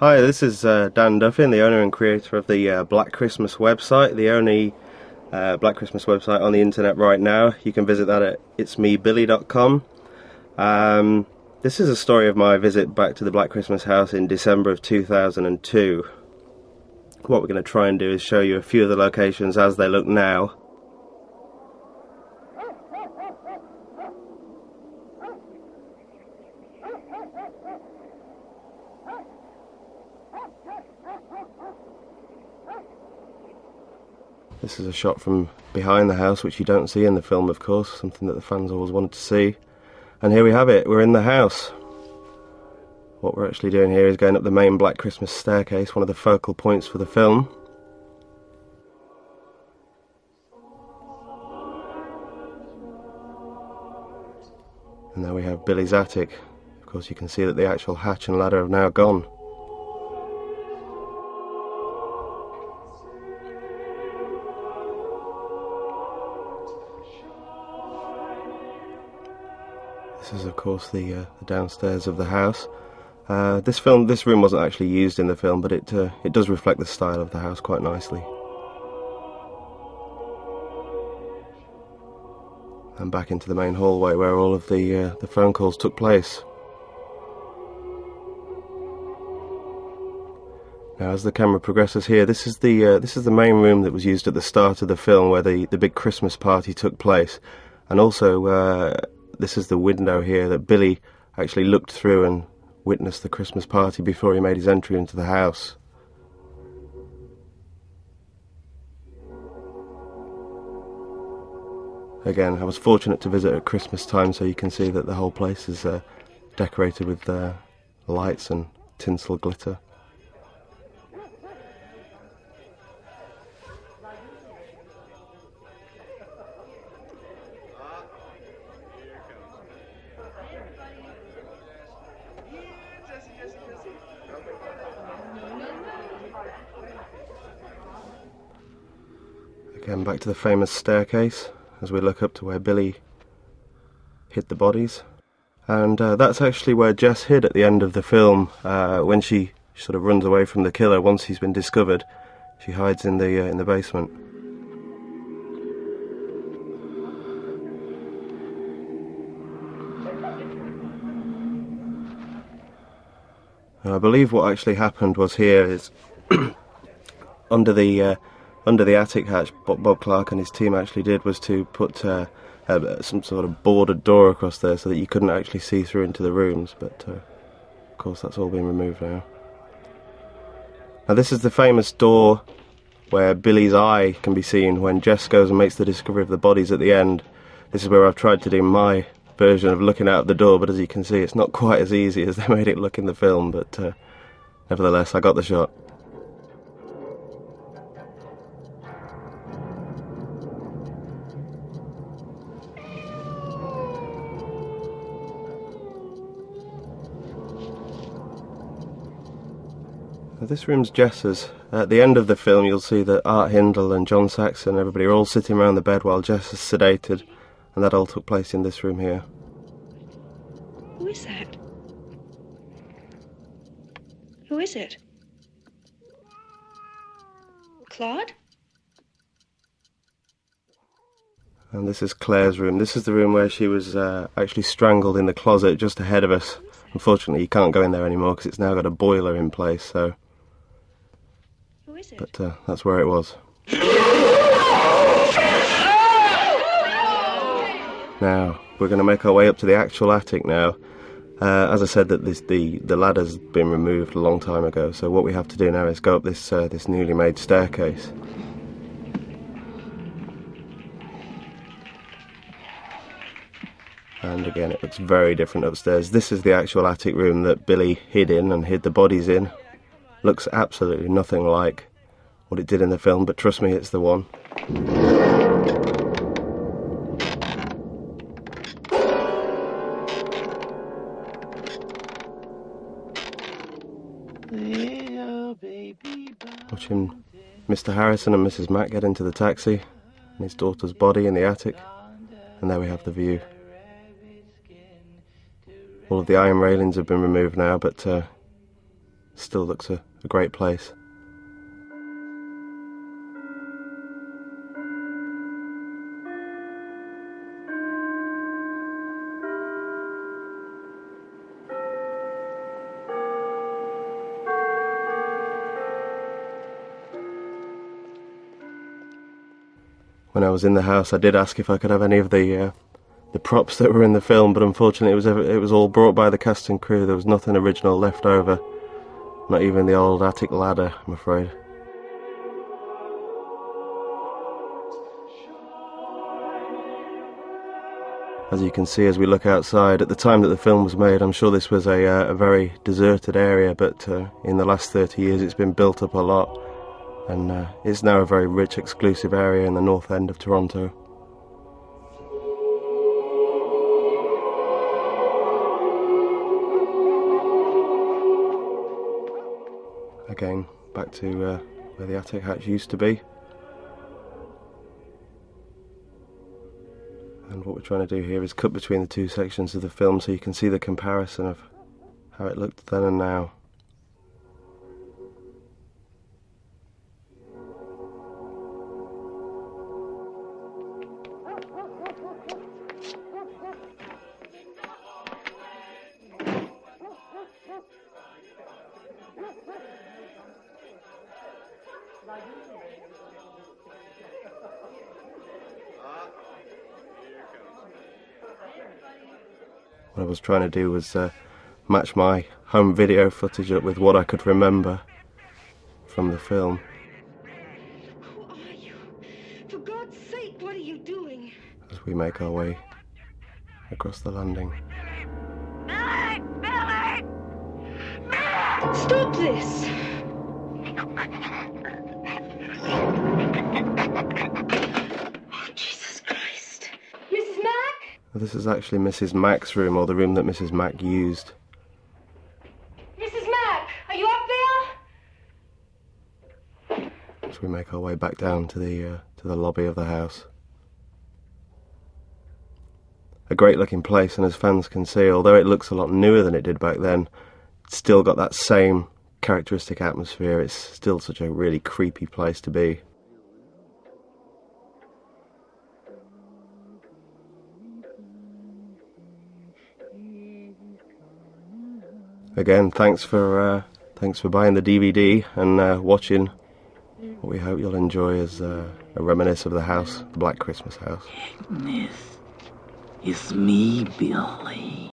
Hi, this is Dan Duffin, the owner and creator of the Black Christmas website, the only Black Christmas website on the internet right now. You can visit that at itsmebilly.com. This is a story of my visit back to the Black Christmas house in December of 2002. What we're going to try and do is show you a few of the locations as they look now. This is a shot from behind the house, which you don't see in the film, of course, something that the fans always wanted to see. And here we have it, we're in the house. What we're actually doing here is going up the main Black Christmas staircase, one of the focal points for the film. And there we have Billy's attic. Of course you can see that the actual hatch and ladder have now gone. This is of course the downstairs of the house. This room wasn't actually used in the film, but it does reflect the style of the house quite nicely. And back into the main hallway where all of the phone calls took place. Now, as the camera progresses here, this is the main room that was used at the start of the film, where the big Christmas party took place, and also this is the window here that Billy actually looked through and witnessed the Christmas party before he made his entry into the house. Again, I was fortunate to visit at Christmas time, so you can see that the whole place is decorated with lights and tinsel glitter. Again, back to the famous staircase as we look up to where Billy hid the bodies. And that's actually where Jess hid at the end of the film. When she sort of runs away from the killer once he's been discovered, she hides in the basement. And I believe what actually happened was here is under the attic hatch, what Bob Clark and his team actually did was to put some sort of boarded door across there so that you couldn't actually see through into the rooms, but of course that's all been removed now. Now this is the famous door where Billy's eye can be seen when Jess goes and makes the discovery of the bodies at the end. This is where I've tried to do my version of looking out the door, but as you can see it's not quite as easy as they made it look in the film, but nevertheless I got the shot. This room's Jess's. At the end of the film you'll see that Art Hindle and John Saxon and everybody are all sitting around the bed while Jess is sedated, and that all took place in this room here. Who is that? Who is it? Claude? And this is Claire's room. This is the room where she was actually strangled in the closet just ahead of us. Unfortunately you can't go in there anymore because it's now got a boiler in place, so... But that's where it was. Now, we're going to make our way up to the actual attic now. As I said, that the ladder's been removed a long time ago, so what we have to do now is go up this newly made staircase. And again, it looks very different upstairs. This is the actual attic room that Billy hid in and hid the bodies in. Looks absolutely nothing like what it did in the film, but trust me, it's the one. Watching Mr. Harrison and Mrs. Mack get into the taxi, and his daughter's body in the attic, and there we have the view. All of the iron railings have been removed now, but still looks a great place. When I was in the house, I did ask if I could have any of the props that were in the film, but unfortunately it was all brought by the cast and crew. There was nothing original left over, not even the old attic ladder, I'm afraid. As you can see as we look outside, at the time that the film was made, I'm sure this was a very deserted area, but in the last 30 years it's been built up a lot, and it's now a very rich, exclusive area in the north end of Toronto. Again, back to where the attic hatch used to be. And what we're trying to do here is cut between the two sections of the film so you can see the comparison of how it looked then and now. What I was trying to do was match my home video footage up with what I could remember from the film. Who are you? For God's sake, what are you doing? As we make our way across the landing. Billy! Billy! Billy! Stop this! Oh, Jesus Christ. Mrs. Mack? This is actually Mrs. Mack's room, or the room that Mrs. Mack used. Mrs. Mack, are you up there? As we make our way back down to the lobby of the house. A great looking place, and as fans can see, although it looks a lot newer than it did back then, it's still got that same characteristic atmosphere. It's still such a really creepy place to be. Again, thanks for buying the DVD and watching what we hope you'll enjoy as a reminisce of the house, the Black Christmas house. Agnes, it's me, Billy.